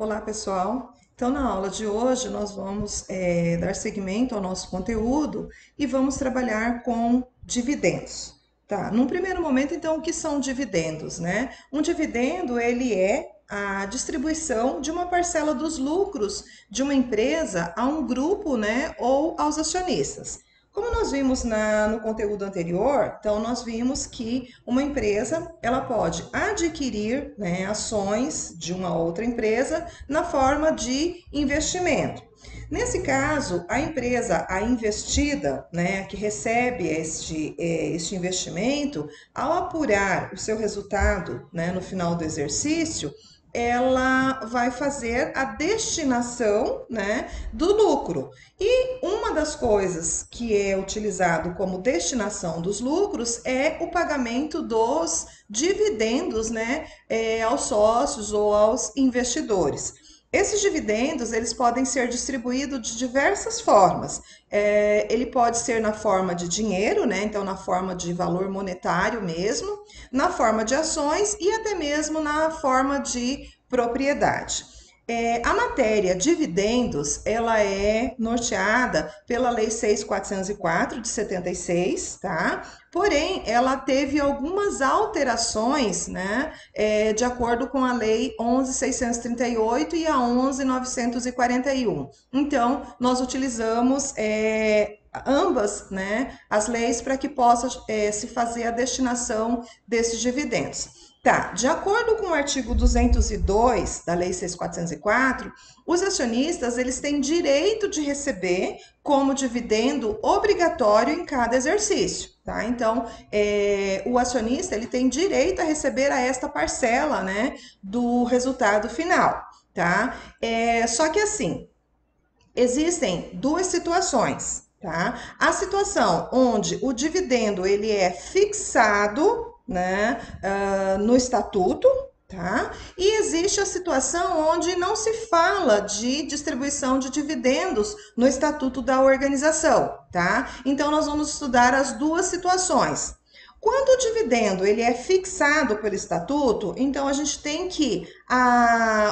Olá, pessoal. Então, na aula de hoje, nós vamos dar seguimento ao nosso conteúdo e vamos trabalhar com dividendos. Tá? Num primeiro momento, então, o que são dividendos, né? Um dividendo, ele é a distribuição de uma parcela dos lucros de uma empresa a um grupo, né, ou aos acionistas. Como nós vimos no conteúdo anterior, então nós vimos que uma empresa ela pode adquirir, né, ações de uma outra empresa na forma de investimento. Nesse caso, a empresa, a investida, né, que recebe este investimento, ao apurar o seu resultado, né, no final do exercício, ela vai fazer a destinação, né, do lucro. E uma das coisas que é utilizado como destinação dos lucros é o pagamento dos dividendos, né, aos sócios ou aos investidores. Esses dividendos, eles podem ser distribuídos de diversas formas. Ele pode ser na forma de dinheiro, né? Então, na forma de valor monetário mesmo, na forma de ações e até mesmo na forma de propriedade. A matéria dividendos, ela é norteada pela Lei 6.404 de 76, tá? Porém, ela teve algumas alterações, né, de acordo com a Lei 11.638 e a 11.941. Então, nós utilizamos ambas, né, as leis para que possa se fazer a destinação desses dividendos. Tá, de acordo com o artigo 202 da Lei 6.404, os acionistas eles têm direito de receber como dividendo obrigatório em cada exercício, tá? Então, o acionista ele tem direito a receber a esta parcela, né, do resultado final, tá? Só que assim, existem duas situações, tá? A situação onde o dividendo ele é fixado, né, no estatuto, tá? E existe a situação onde não se fala de distribuição de dividendos no estatuto da organização, tá? Então nós vamos estudar as duas situações. Quando o dividendo ele é fixado pelo estatuto, então a gente tem que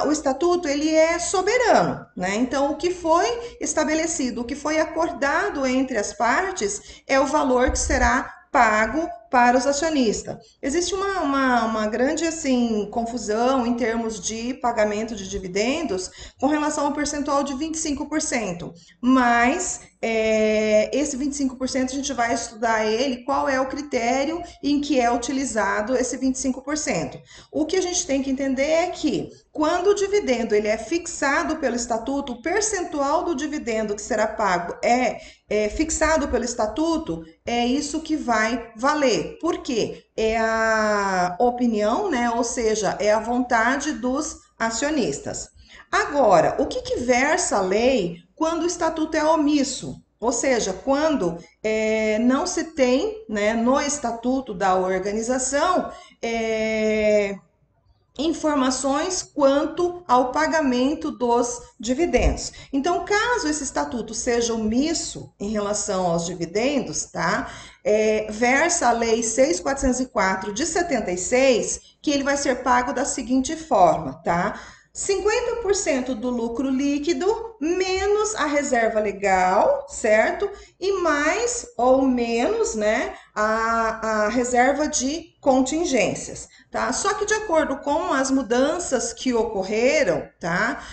o estatuto ele é soberano, né? Então o que foi estabelecido, o que foi acordado entre as partes é o valor que será pago para os acionistas. Existe uma grande assim confusão em termos de pagamento de dividendos com relação ao percentual de 25%, mas esse 25% a gente vai estudar ele, qual é o critério em que é utilizado esse 25%. O que a gente tem que entender é que quando o dividendo ele é fixado pelo estatuto, o percentual do dividendo que será pago é fixado pelo estatuto, é isso que vai valer. Por quê? É a opinião, né? Ou seja, é a vontade dos acionistas. Agora, o que versa a lei quando o estatuto é omisso? Ou seja, quando não se tem, né, no estatuto da organização informações quanto ao pagamento dos dividendos. Então, caso esse estatuto seja omisso em relação aos dividendos, tá? Versa a Lei 6.404 de 76, que ele vai ser pago da seguinte forma, tá? 50% do lucro líquido menos a reserva legal, certo? E mais ou menos, né, a reserva de contingências, tá? Só que de acordo com as mudanças que ocorreram, tá?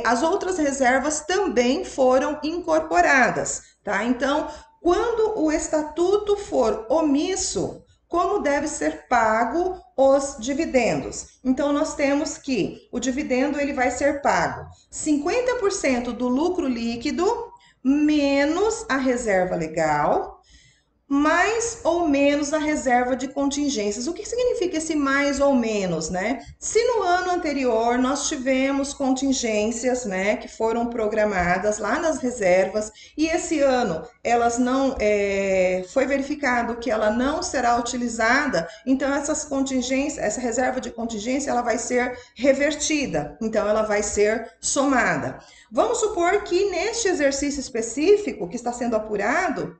As outras reservas também foram incorporadas, tá? Então, quando o estatuto for omisso, como deve ser pago os dividendos? Então, nós temos que o dividendo ele vai ser pago 50% do lucro líquido menos a reserva legal, mais ou menos a reserva de contingências. O que significa esse mais ou menos, né? Se no ano anterior nós tivemos contingências, né, que foram programadas lá nas reservas e esse ano elas não foi verificado que ela não será utilizada, então essas contingências, essa reserva de contingência, ela vai ser revertida, então ela vai ser somada. Vamos supor que neste exercício específico que está sendo apurado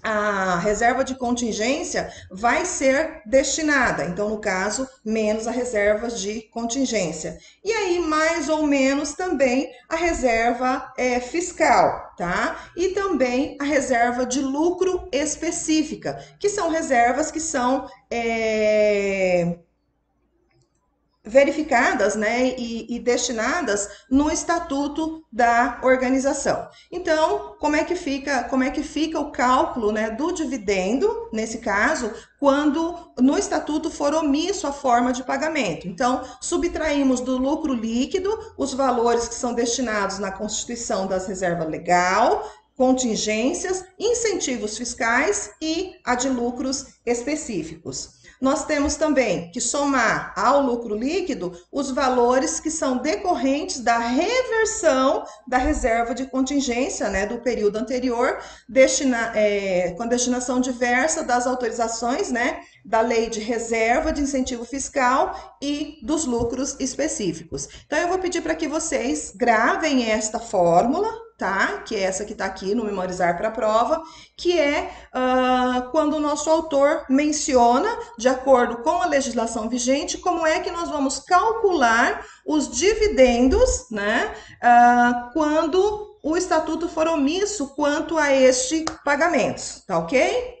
a reserva de contingência vai ser destinada. Então, no caso, menos a reserva de contingência. E aí, mais ou menos também a reserva fiscal, tá? E também a reserva de lucro específica, que são reservas que são verificadas, né, e destinadas no estatuto da organização. Então, como é que fica o cálculo, né, do dividendo, nesse caso, quando no estatuto for omisso a forma de pagamento? Então, subtraímos do lucro líquido os valores que são destinados na constituição das reservas legal, contingências, incentivos fiscais e a de lucros específicos. Nós temos também que somar ao lucro líquido os valores que são decorrentes da reversão da reserva de contingência, né, do período anterior, com destinação diversa das autorizações, né, da lei de reserva de incentivo fiscal e dos lucros específicos. Então, eu vou pedir para que vocês gravem esta fórmula, tá? Que é essa que está aqui no Memorizar para a Prova, que é quando o nosso autor menciona, de acordo com a legislação vigente, como é que nós vamos calcular os dividendos, né? Quando o estatuto for omisso quanto a este pagamento, tá ok?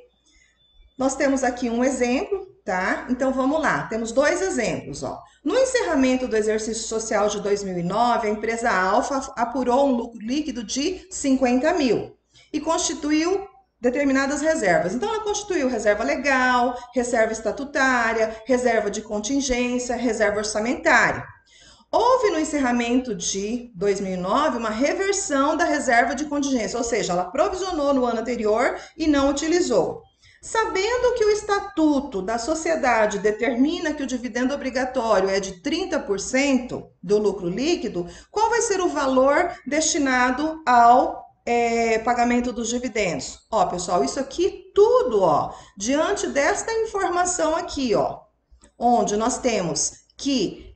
Nós temos aqui um exemplo, tá? Então vamos lá, temos dois exemplos, ó. No encerramento do exercício social de 2009, a empresa Alfa apurou um lucro líquido de 50 mil e constituiu determinadas reservas. Então, ela constituiu reserva legal, reserva estatutária, reserva de contingência, reserva orçamentária. Houve no encerramento de 2009 uma reversão da reserva de contingência, ou seja, ela provisionou no ano anterior e não utilizou. Sabendo que o estatuto da sociedade determina que o dividendo obrigatório é de 30% do lucro líquido, qual vai ser o valor destinado ao pagamento dos dividendos? Ó, pessoal, isso aqui tudo, ó, diante desta informação aqui, ó, onde nós temos que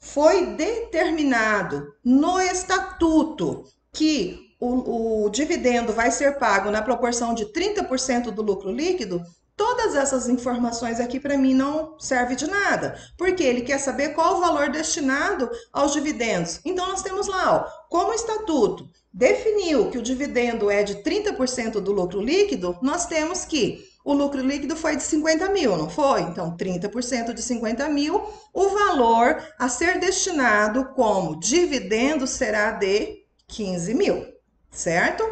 foi determinado no estatuto que o dividendo vai ser pago na proporção de 30% do lucro líquido, todas essas informações aqui para mim não servem de nada, porque ele quer saber qual o valor destinado aos dividendos. Então, nós temos lá, ó, como o estatuto definiu que o dividendo é de 30% do lucro líquido, nós temos que o lucro líquido foi de 50 mil, não foi? Então, 30% de 50 mil, o valor a ser destinado como dividendo será de 15 mil. Certo?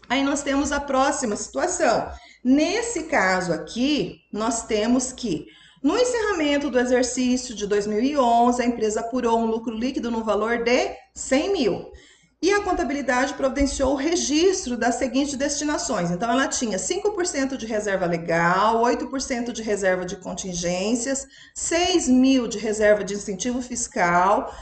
Aí nós temos a próxima situação. Nesse caso aqui, nós temos que, no encerramento do exercício de 2011, a empresa apurou um lucro líquido no valor de 100 mil. E a contabilidade providenciou o registro das seguintes destinações. Então, ela tinha 5% de reserva legal, 8% de reserva de contingências, 6 mil de reserva de incentivo fiscal,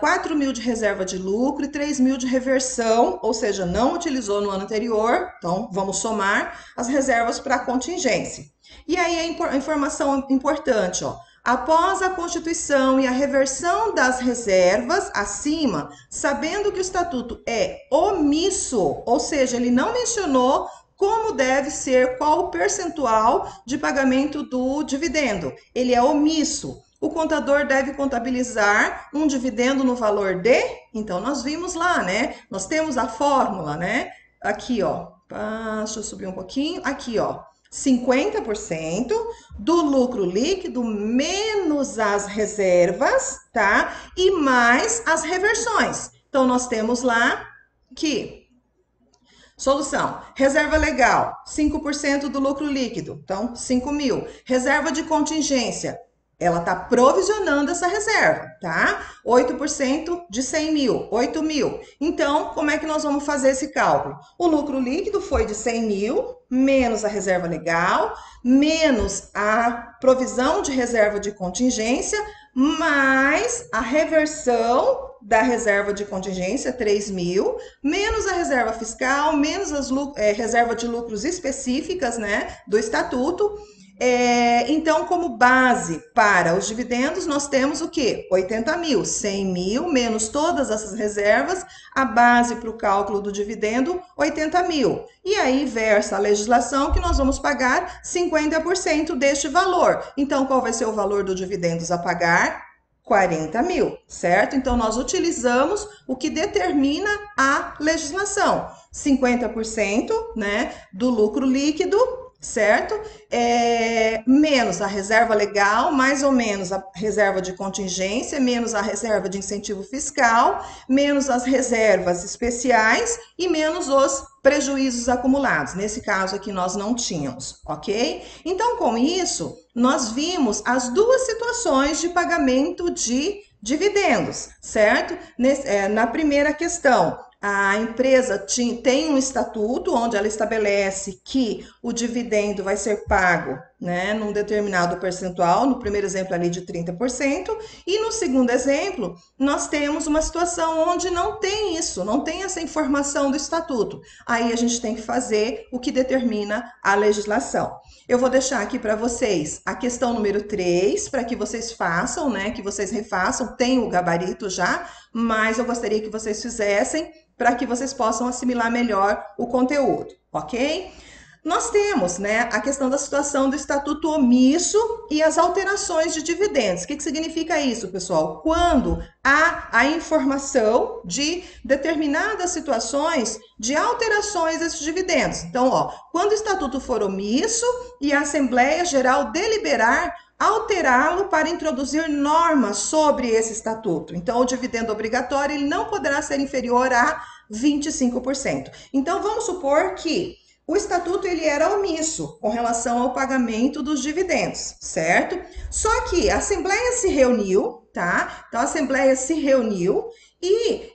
4 mil de reserva de lucro e 3 mil de reversão, ou seja, não utilizou no ano anterior. Então, vamos somar as reservas para a contingência. E aí a informação importante, ó. Após a constituição e a reversão das reservas acima, sabendo que o estatuto é omisso, ou seja, ele não mencionou como deve ser, qual o percentual de pagamento do dividendo. Ele é omisso. O contador deve contabilizar um dividendo no valor de... Então, nós vimos lá, né? Nós temos a fórmula, né? Aqui, ó. Deixa eu subir um pouquinho. Aqui, ó. 50% do lucro líquido menos as reservas, tá? E mais as reversões. Então, nós temos lá que... Solução, reserva legal, 5% do lucro líquido, então 5 mil. Reserva de contingência, ela está provisionando essa reserva, tá? 8% de 100 mil, 8 mil. Então, como é que nós vamos fazer esse cálculo? O lucro líquido foi de 100 mil, menos a reserva legal, menos a provisão de reserva de contingência, mais a reversão da reserva de contingência, 3 mil, menos a reserva fiscal, menos as reserva de lucros específicas, né, do estatuto, Então, como base para os dividendos, nós temos o quê? 80 mil, 100 mil, menos todas essas reservas, a base para o cálculo do dividendo, 80 mil. E aí versa a legislação que nós vamos pagar 50% deste valor. Então, qual vai ser o valor do dividendos a pagar? 40 mil, certo? Então, nós utilizamos o que determina a legislação. 50%, né, do lucro líquido, certo? Menos a reserva legal, mais ou menos a reserva de contingência, menos a reserva de incentivo fiscal, menos as reservas especiais e menos os prejuízos acumulados. Nesse caso aqui nós não tínhamos, ok? Então, com isso, nós vimos as duas situações de pagamento de dividendos, certo? Na primeira questão, a empresa tem um estatuto onde ela estabelece que o dividendo vai ser pago, né, num determinado percentual, no primeiro exemplo ali de 30%, e no segundo exemplo, nós temos uma situação onde não tem isso, não tem essa informação do estatuto. Aí a gente tem que fazer o que determina a legislação. Eu vou deixar aqui para vocês a questão número 3, para que vocês façam, né, que vocês refaçam, tem o gabarito já, mas eu gostaria que vocês fizessem para que vocês possam assimilar melhor o conteúdo, ok? Nós temos, né, a questão da situação do estatuto omisso e as alterações de dividendos. O que significa isso, pessoal? Quando há a informação de determinadas situações de alterações desses dividendos. Então, ó, quando o estatuto for omisso e a Assembleia Geral deliberar alterá-lo para introduzir normas sobre esse estatuto. Então, o dividendo obrigatório ele não poderá ser inferior a 25%. Então, vamos supor que o estatuto ele era omisso com relação ao pagamento dos dividendos, certo? Só que a Assembleia se reuniu, tá? Então, a Assembleia se reuniu e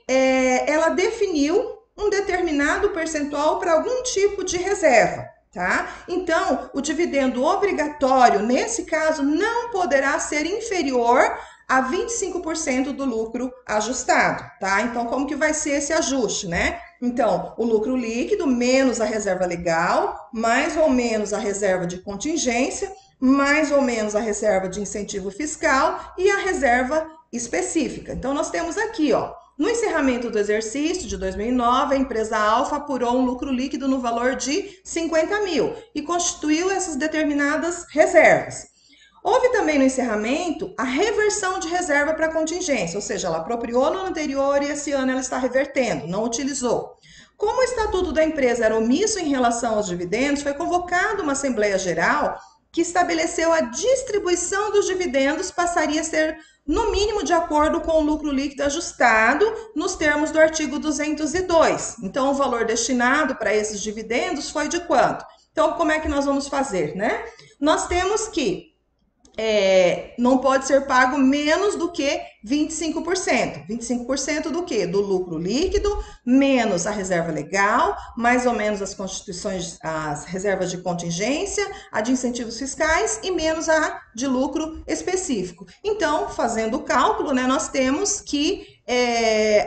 ela definiu um determinado percentual para algum tipo de reserva. Tá? Então, o dividendo obrigatório, nesse caso, não poderá ser inferior a 25% do lucro ajustado, tá? Então, como que vai ser esse ajuste, né? Então, o lucro líquido menos a reserva legal, mais ou menos a reserva de contingência, mais ou menos a reserva de incentivo fiscal e a reserva específica. Então, nós temos aqui, ó, no encerramento do exercício de 2009, a empresa Alfa apurou um lucro líquido no valor de 50 mil e constituiu essas determinadas reservas. Houve também no encerramento a reversão de reserva para contingência, ou seja, ela apropriou no ano anterior e esse ano ela está revertendo, não utilizou. Como o estatuto da empresa era omisso em relação aos dividendos, foi convocada uma Assembleia Geral que estabeleceu a distribuição dos dividendos passaria a ser no mínimo de acordo com o lucro líquido ajustado nos termos do artigo 202. Então, o valor destinado para esses dividendos foi de quanto? Então, como é que nós vamos fazer, né? Nós temos que não pode ser pago menos do que 25%. 25% do quê? Do lucro líquido, menos a reserva legal, mais ou menos as constituições, as reservas de contingência, a de incentivos fiscais e menos a de lucro específico. Então, fazendo o cálculo, né, nós temos que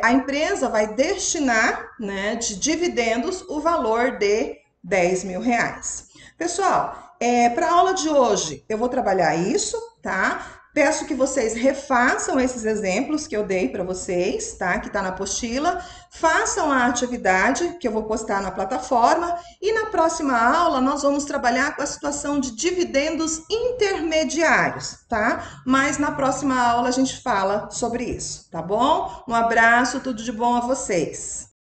a empresa vai destinar, né, de dividendos o valor de 10 mil reais. Pessoal, para a aula de hoje, eu vou trabalhar isso, tá? Peço que vocês refaçam esses exemplos que eu dei para vocês, tá? Que está na apostila. Façam a atividade que eu vou postar na plataforma. E na próxima aula, nós vamos trabalhar com a situação de dividendos intermediários, tá? Mas na próxima aula a gente fala sobre isso, tá bom? Um abraço, tudo de bom a vocês.